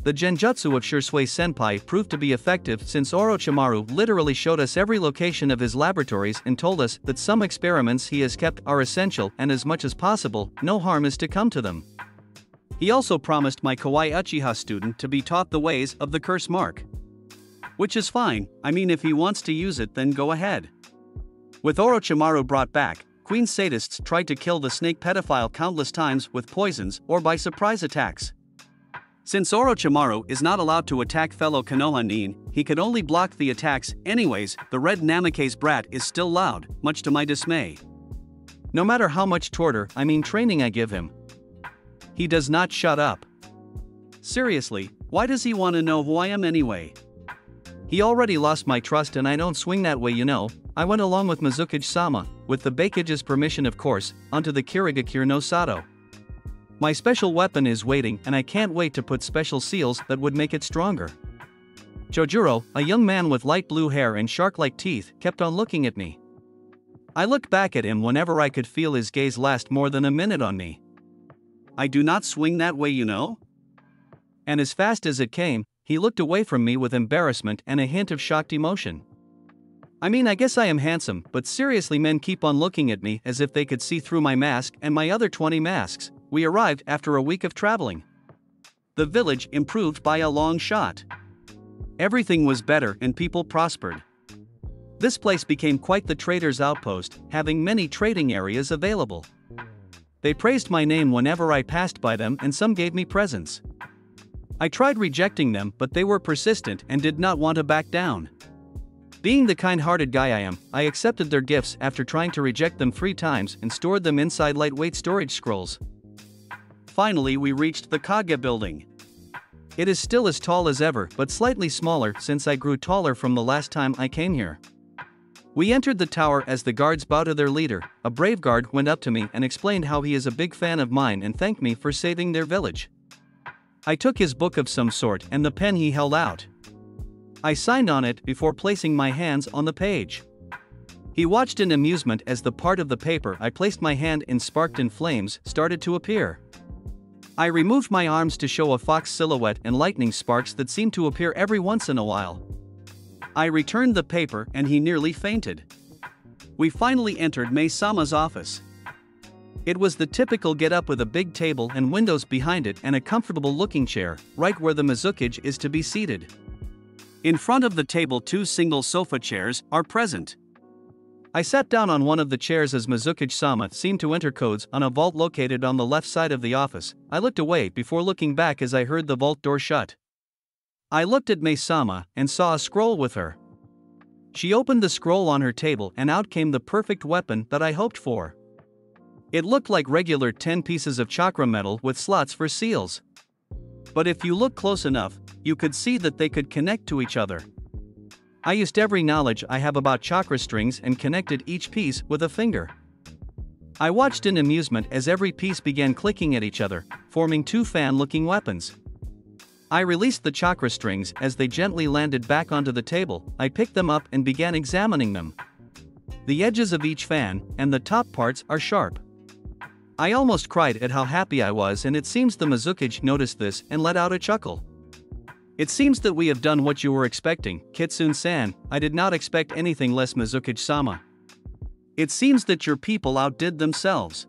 [SPEAKER 1] The genjutsu of Shursui Senpai proved to be effective since Orochimaru literally showed us every location of his laboratories and told us that some experiments he has kept are essential and as much as possible, no harm is to come to them. He also promised my Kawaii Uchiha student to be taught the ways of the curse mark. Which is fine, I mean if he wants to use it then go ahead. With Orochimaru brought back, Queen sadists tried to kill the snake pedophile countless times with poisons or by surprise attacks. Since Orochimaru is not allowed to attack fellow Konoha nin, he could only block the attacks. Anyways, the red Namake's brat is still loud, much to my dismay. No matter how much training I give him, he does not shut up. Seriously, why does he want to know who I am anyway? He already lost my trust and I don't swing that way, you know. I went along with Mizukage-sama, with the Bakuge's permission of course, onto the Kirigakure no Sato. My special weapon is waiting and I can't wait to put special seals that would make it stronger. Chojuro, a young man with light blue hair and shark-like teeth, kept on looking at me. I looked back at him whenever I could feel his gaze last more than a minute on me. I do not swing that way, you know? And as fast as it came, he looked away from me with embarrassment and a hint of shocked emotion. I mean, I guess I am handsome, but seriously, men keep on looking at me as if they could see through my mask and my other 20 masks. We arrived after a week of traveling. The village improved by a long shot. Everything was better and people prospered. This place became quite the trader's outpost, having many trading areas available. They praised my name whenever I passed by them and some gave me presents. I tried rejecting them, but they were persistent and did not want to back down. Being the kind-hearted guy I am, I accepted their gifts after trying to reject them 3 times and stored them inside lightweight storage scrolls. Finally, we reached the Kage building. It is still as tall as ever, but slightly smaller since I grew taller from the last time I came here. We entered the tower as the guards bowed to their leader. A brave guard went up to me and explained how he is a big fan of mine and thanked me for saving their village. I took his book of some sort and the pen he held out. I signed on it before placing my hands on the page. He watched in amusement as the part of the paper I placed my hand in sparked in flames started to appear. I removed my arms to show a fox silhouette and lightning sparks that seemed to appear every once in a while. I returned the paper and he nearly fainted. We finally entered Mei-sama's office. It was the typical get-up with a big table and windows behind it and a comfortable-looking chair, right where the Mizukage is to be seated. In front of the table, 2 single sofa chairs are present. I sat down on one of the chairs as Mizuki-sama seemed to enter codes on a vault located on the left side of the office. I looked away before looking back as I heard the vault door shut. I looked at Mei-sama and saw a scroll with her. She opened the scroll on her table and out came the perfect weapon that I hoped for. It looked like regular 10 pieces of chakra metal with slots for seals. But if you look close enough, you could see that they could connect to each other. I used every knowledge I have about chakra strings and connected each piece with a finger. I watched in amusement as every piece began clicking at each other, forming 2 fan-looking weapons. I released the chakra strings as they gently landed back onto the table. I picked them up and began examining them. The edges of each fan and the top parts are sharp. I almost cried at how happy I was, and it seems the Mizuki noticed this and let out a chuckle. It seems that we have done what you were expecting, Kitsune-san. I did not expect anything less, Mizuki-sama. It seems that your people outdid themselves.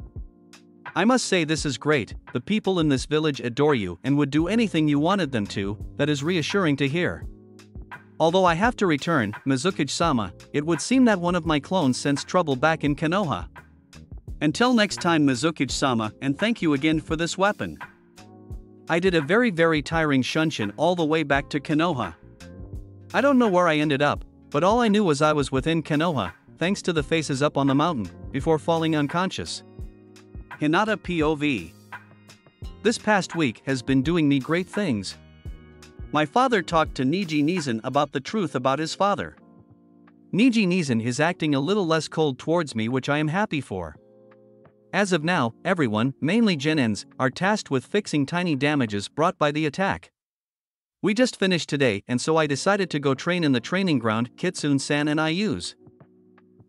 [SPEAKER 1] I must say this is great. The people in this village adore you and would do anything you wanted them to. That is reassuring to hear. Although I have to return, Mizuki-sama, it would seem that one of my clones sensed trouble back in Konoha. Until next time, Mizuki-sama, and thank you again for this weapon. I did a very tiring shunshin all the way back to Konoha. I don't know where I ended up, but all I knew was I was within Konoha, thanks to the faces up on the mountain, before falling unconscious. Hinata POV. This past week has been doing me great things. My father talked to Niji Nizan about the truth about his father. Niji Nizan is acting a little less cold towards me, which I am happy for. As of now, everyone, mainly genins, are tasked with fixing tiny damages brought by the attack. We just finished today, and so I decided to go train in the training ground Kitsune-san and I use.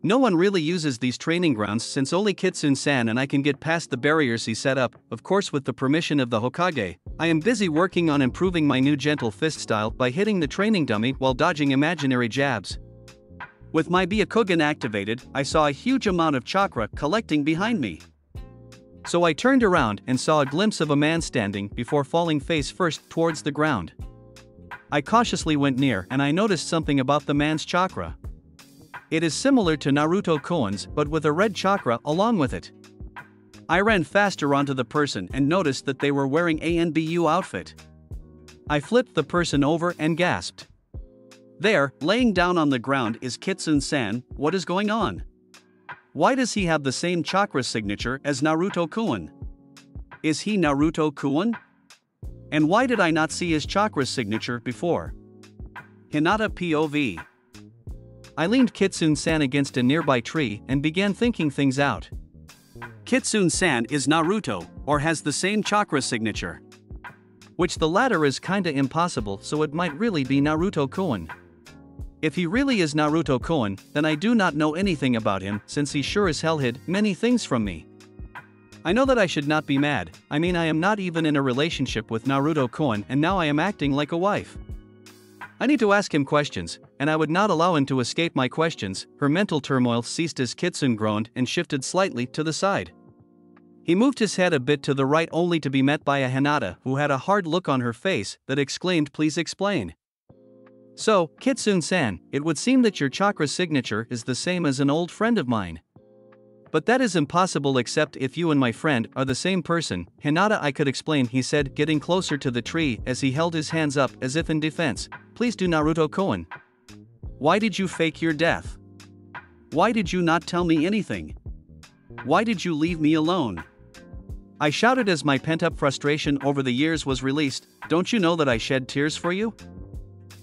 [SPEAKER 1] No one really uses these training grounds since only Kitsune-san and I can get past the barriers he set up, of course with the permission of the Hokage. I am busy working on improving my new gentle fist style by hitting the training dummy while dodging imaginary jabs. With my Byakugan activated, I saw a huge amount of chakra collecting behind me. So I turned around and saw a glimpse of a man standing before falling face first towards the ground. I cautiously went near and I noticed something about the man's chakra. It is similar to Naruto koans but with a red chakra along with it. I ran faster onto the person and noticed that they were wearing Anbu outfit. I flipped the person over and gasped. There, laying down on the ground is Kitsune-san. What is going on? Why does he have the same chakra signature as Naruto-kun? Is he Naruto-kun? And why did I not see his chakra signature before? Hinata POV. I leaned Kitsune-san against a nearby tree and began thinking things out. Kitsune-san is Naruto, or has the same chakra signature. Which the latter is kinda impossible, so it might really be Naruto-kun. If he really is Naruto-kun, then I do not know anything about him since he sure as hell hid many things from me. I know that I should not be mad. I mean, I am not even in a relationship with Naruto-kun and now I am acting like a wife. I need to ask him questions, and I would not allow him to escape my questions. Her mental turmoil ceased as Kitsune groaned and shifted slightly to the side. He moved his head a bit to the right only to be met by a Hinata who had a hard look on her face that exclaimed, "Please explain." So, Kitsune-san, it would seem that your chakra signature is the same as an old friend of mine. But that is impossible except if you and my friend are the same person. Hinata, I could explain, he said, getting closer to the tree as he held his hands up as if in defense. Please do, Naruto-kun. Why did you fake your death? Why did you not tell me anything? Why did you leave me alone? I shouted as my pent-up frustration over the years was released. Don't you know that I shed tears for you?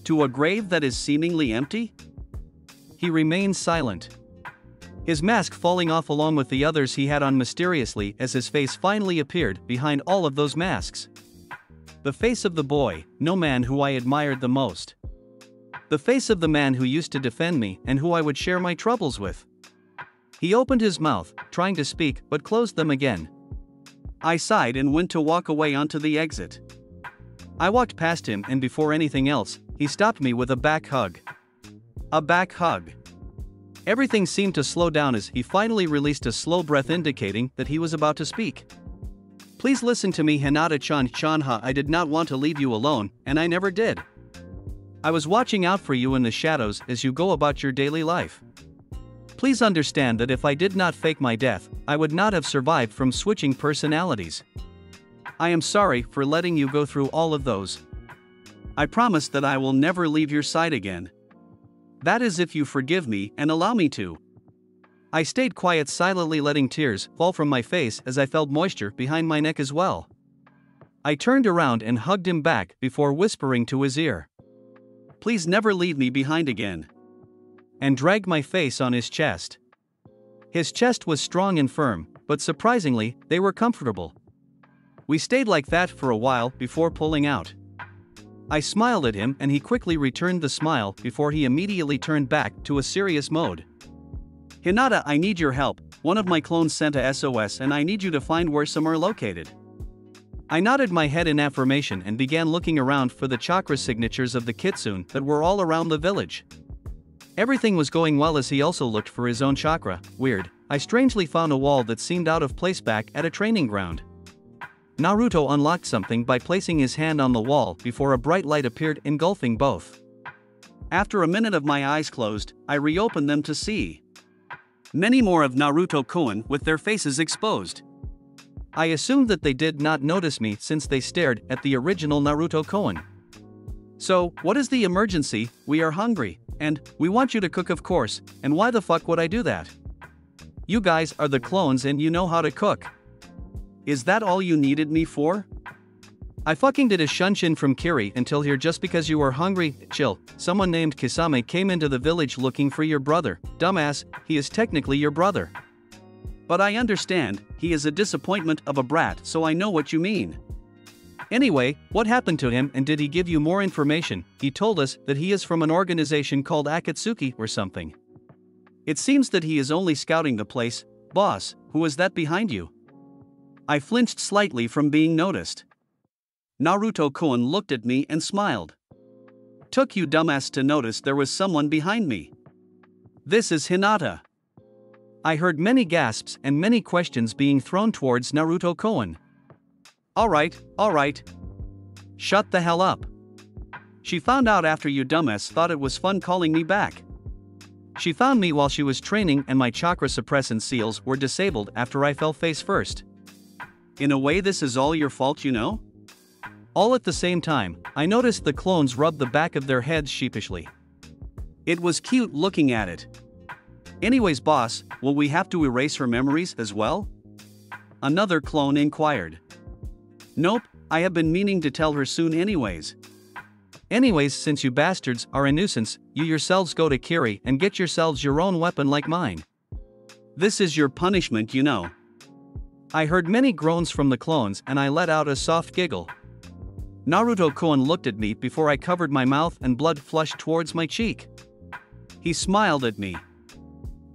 [SPEAKER 1] To a grave that is seemingly empty? He remains silent. His mask falling off along with the others he had on mysteriously as his face finally appeared behind all of those masks. The face of the boy, no man who I admired the most. The face of the man who used to defend me and who I would share my troubles with. He opened his mouth, trying to speak, but closed them again. I sighed and went to walk away onto the exit. I walked past him and before anything else, he stopped me with a back hug. A back hug. Everything seemed to slow down as he finally released a slow breath indicating that he was about to speak. Please listen to me, Hinata-chan. Chanha, I did not want to leave you alone, and I never did. I was watching out for you in the shadows as you go about your daily life. Please understand that if I did not fake my death, I would not have survived from switching personalities. I am sorry for letting you go through all of those. I promise that I will never leave your side again. That is if you forgive me and allow me to. I stayed quiet, silently letting tears fall from my face as I felt moisture behind my neck as well. I turned around and hugged him back before whispering to his ear, "Please never leave me behind again," and dragged my face on his chest. His chest was strong and firm, but surprisingly, they were comfortable. We stayed like that for a while before pulling out. I smiled at him and he quickly returned the smile before he immediately turned back to a serious mode. "Hinata, I need your help. One of my clones sent a SOS and I need you to find where some are located." I nodded my head in affirmation and began looking around for the chakra signatures of the kitsune that were all around the village. Everything was going well as he also looked for his own chakra. Weird, I strangely found a wall that seemed out of place back at a training ground. Naruto unlocked something by placing his hand on the wall before a bright light appeared, engulfing both. After a minute of my eyes closed, I reopened them to see many more of Naruto-kun with their faces exposed. I assumed that they did not notice me since they stared at the original Naruto-kun. "So, what is the emergency? We are hungry, and we want you to cook, of course, and why the fuck would I do that? You guys are the clones and you know how to cook. Is that all you needed me for? I fucking did a shunshin from Kiri until here just because you are hungry." "Chill, someone named Kisame came into the village looking for your brother." "Dumbass, he is technically your brother." "But I understand, he is a disappointment of a brat, so I know what you mean." "Anyway, what happened to him and did he give you more information?" "He told us that he is from an organization called Akatsuki or something. It seems that he is only scouting the place." "Boss, who is that behind you?" I flinched slightly from being noticed. Naruto-kun looked at me and smiled. "Took you dumbass to notice there was someone behind me. This is Hinata." I heard many gasps and many questions being thrown towards Naruto-kun. Alright. Shut the hell up. She found out after you dumbass thought it was fun calling me back. She found me while she was training and my chakra suppressant seals were disabled after I fell face first. In a way this is all your fault, you know? All at the same time, I noticed the clones rub the back of their heads sheepishly. It was cute looking at it. "Anyways boss, will we have to erase her memories as well?" Another clone inquired. "Nope, I have been meaning to tell her soon anyways." "Anyways, since you bastards are a nuisance, you yourselves go to Kiri and get yourselves your own weapon like mine. This is your punishment, you know." I heard many groans from the clones and I let out a soft giggle. Naruto-kun looked at me before I covered my mouth and blood flushed towards my cheek. He smiled at me.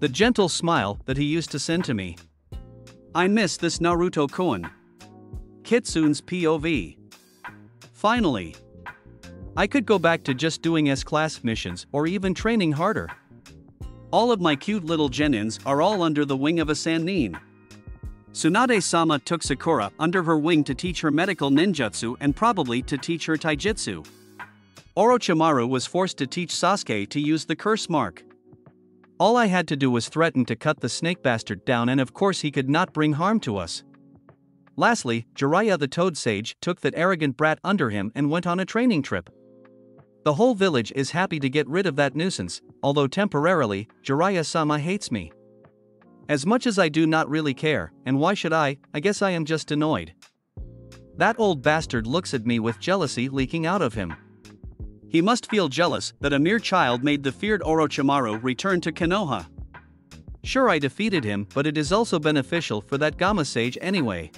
[SPEAKER 1] The gentle smile that he used to send to me. I miss this Naruto-kun. Kitsune's POV. Finally. I could go back to just doing S-class missions or even training harder. All of my cute little genins are all under the wing of a Sannin. Tsunade-sama took Sakura under her wing to teach her medical ninjutsu and probably to teach her taijutsu. Orochimaru was forced to teach Sasuke to use the curse mark. All I had to do was threaten to cut the snake bastard down and of course he could not bring harm to us. Lastly, Jiraiya the Toad Sage took that arrogant brat under him and went on a training trip. The whole village is happy to get rid of that nuisance, although temporarily, Jiraiya-sama hates me. As much as I do not really care, and why should I guess I am just annoyed. That old bastard looks at me with jealousy leaking out of him. He must feel jealous that a mere child made the feared Orochimaru return to Konoha. Sure, I defeated him, but it is also beneficial for that Gamma Sage anyway.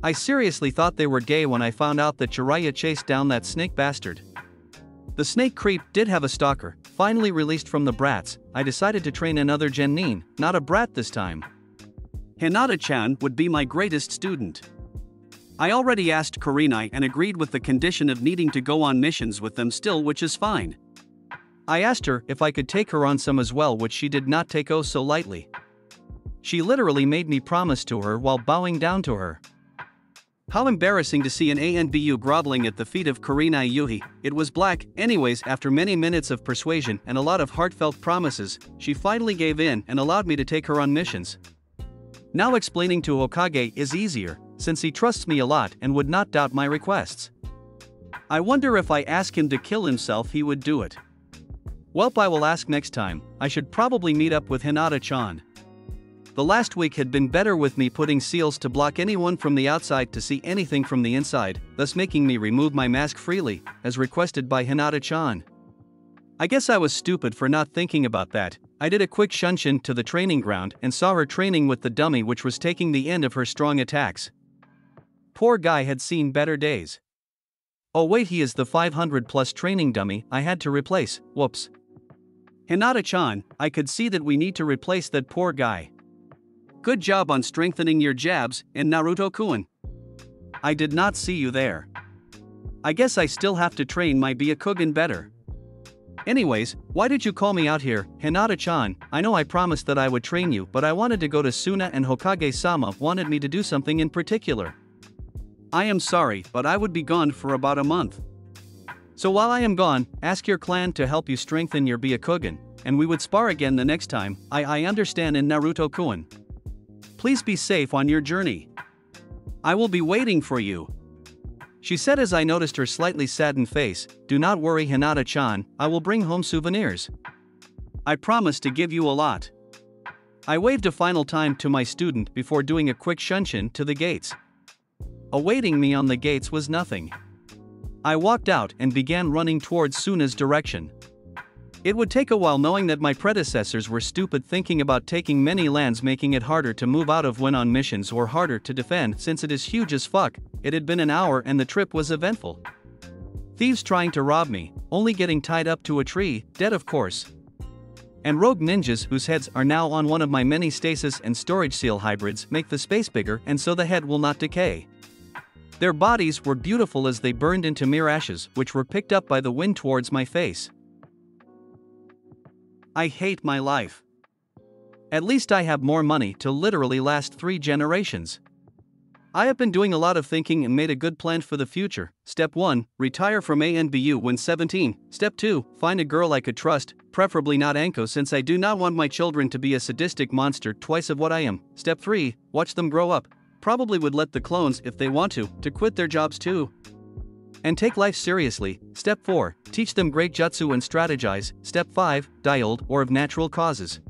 [SPEAKER 1] I seriously thought they were gay when I found out that Jiraiya chased down that snake bastard. The snake creep did have a stalker. Finally released from the brats, I decided to train another genin, not a brat this time. Hinata-chan would be my greatest student. I already asked Kurinai and agreed with the condition of needing to go on missions with them still, which is fine. I asked her if I could take her on some as well, which she did not take oh so lightly. She literally made me promise to her while bowing down to her. How embarrassing to see an Anbu groveling at the feet of Kurinai Yuhi. It was black. Anyways, after many minutes of persuasion and a lot of heartfelt promises, she finally gave in and allowed me to take her on missions. Now explaining to Hokage is easier, since he trusts me a lot and would not doubt my requests. I wonder if I ask him to kill himself he would do it. Welp, I will ask next time. I should probably meet up with Hinata-chan. The last week had been better with me putting seals to block anyone from the outside to see anything from the inside, thus making me remove my mask freely, as requested by Hinata-chan. I guess I was stupid for not thinking about that. I did a quick shunshin to the training ground and saw her training with the dummy, which was taking the end of her strong attacks. Poor guy had seen better days. Oh wait, he is the 500 plus training dummy I had to replace. Whoops. Hinata-chan, I could see that we need to replace that poor guy. Good job on strengthening your jabs, and Naruto-kun. I did not see you there. I guess I still have to train my Byakugan better. Anyways, why did you call me out here, Hinata-chan? I know I promised that I would train you, but I wanted to go to Suna and Hokage-sama wanted me to do something in particular. I am sorry, but I would be gone for about a month. So while I am gone, ask your clan to help you strengthen your Byakugan, and we would spar again the next time. I understand in Naruto-kun. Please be safe on your journey. I will be waiting for you. She said as I noticed her slightly saddened face. Do not worry, Hinata-chan, I will bring home souvenirs. I promise to give you a lot. I waved a final time to my student before doing a quick shunshin to the gates. Awaiting me on the gates was nothing. I walked out and began running towards Suna's direction. It would take a while, knowing that my predecessors were stupid thinking about taking many lands, making it harder to move out of when on missions or harder to defend since it is huge as fuck. It had been an hour and the trip was eventful. Thieves trying to rob me, only getting tied up to a tree, dead of course. And rogue ninjas whose heads are now on one of my many stasis and storage seal hybrids make the space bigger and so the head will not decay. Their bodies were beautiful as they burned into mere ashes which were picked up by the wind towards my face. I hate my life. At least I have more money to literally last 3 generations. I have been doing a lot of thinking and made a good plan for the future. Step 1, retire from Anbu when 17. Step 2, find a girl I could trust, preferably not Anko since I do not want my children to be a sadistic monster twice of what I am. Step 3, watch them grow up. Probably would let the clones, if they want to quit their jobs too. And take life seriously. Step 4, teach them great jutsu and strategize. Step 5, die old or of natural causes.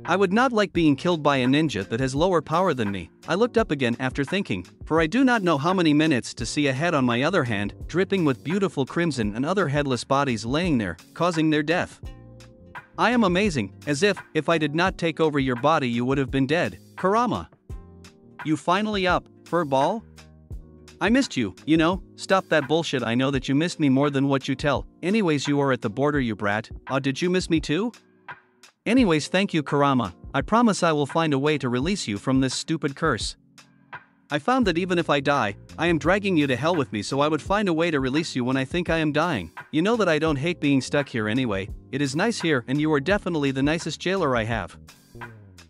[SPEAKER 1] I would not like being killed by a ninja that has lower power than me. I looked up again after thinking, for I do not know how many minutes to see a head on my other hand, dripping with beautiful crimson and other headless bodies laying there, causing their death. I am amazing, as if I did not take over your body you would have been dead. Kurama. You finally up, furball? I missed you, you know. Stop that bullshit, I know that you missed me more than what you tell. Anyways, you are at the border, you brat. Did you miss me too? Anyways, thank you, Kurama. I promise I will find a way to release you from this stupid curse. I found that even if I die, I am dragging you to hell with me, so I would find a way to release you when I think I am dying. You know that I don't hate being stuck here anyway. It is nice here and you are definitely the nicest jailer I have.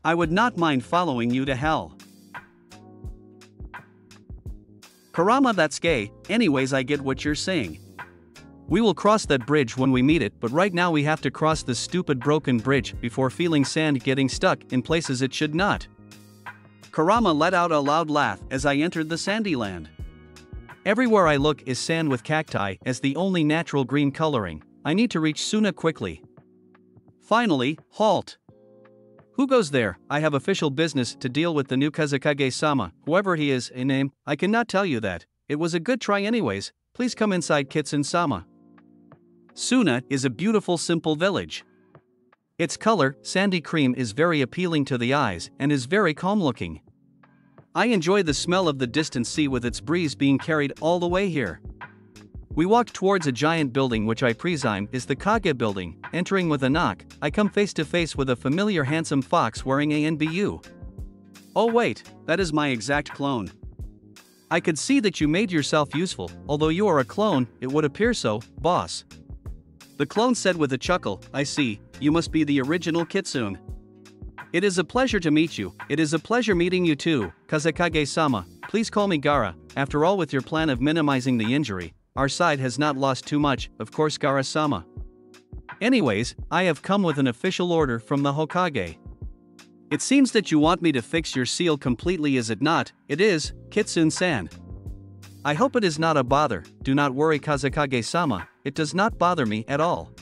[SPEAKER 1] I would not mind following you to hell. Kurama, that's gay. Anyways, I get what you're saying. We will cross that bridge when we meet it, but right now we have to cross this stupid broken bridge before feeling sand getting stuck in places it should not. Kurama let out a loud laugh as I entered the sandy land. Everywhere I look is sand with cacti as the only natural green coloring. I need to reach Suna quickly. Finally, halt. Who goes there? I have official business to deal with the new Kazekage-sama, whoever he is, a name, I cannot tell you that. It was a good try anyways, please come inside Kitsun-sama. Suna is a beautiful simple village. Its color, sandy cream, is very appealing to the eyes and is very calm looking. I enjoy the smell of the distant sea with its breeze being carried all the way here. We walked towards a giant building which I presume is the Kage building. Entering with a knock, I come face to face with a familiar handsome fox wearing a NBU. Oh wait, that is my exact clone. I could see that you made yourself useful, although you are a clone, it would appear so, boss. The clone said with a chuckle, I see, you must be the original Kitsune. It is a pleasure to meet you. It is a pleasure meeting you too, Kazekage-sama. Please call me Gara. After all, with your plan of minimizing the injury, our side has not lost too much, of course, Gara-sama. Anyways, I have come with an official order from the Hokage. It seems that you want me to fix your seal completely, is it not? It is, Kitsune-san. I hope it is not a bother. Do not worry, Kazekage-sama, it does not bother me at all.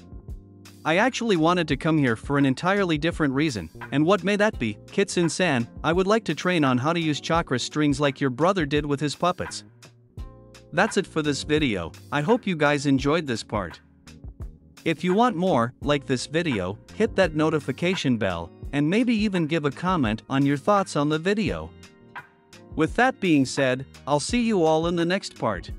[SPEAKER 1] I actually wanted to come here for an entirely different reason, and what may that be? Kitsune-san, I would like to train on how to use chakra strings like your brother did with his puppets. That's it for this video. I hope you guys enjoyed this part. If you want more, like this video, hit that notification bell, and maybe even give a comment on your thoughts on the video. With that being said, I'll see you all in the next part.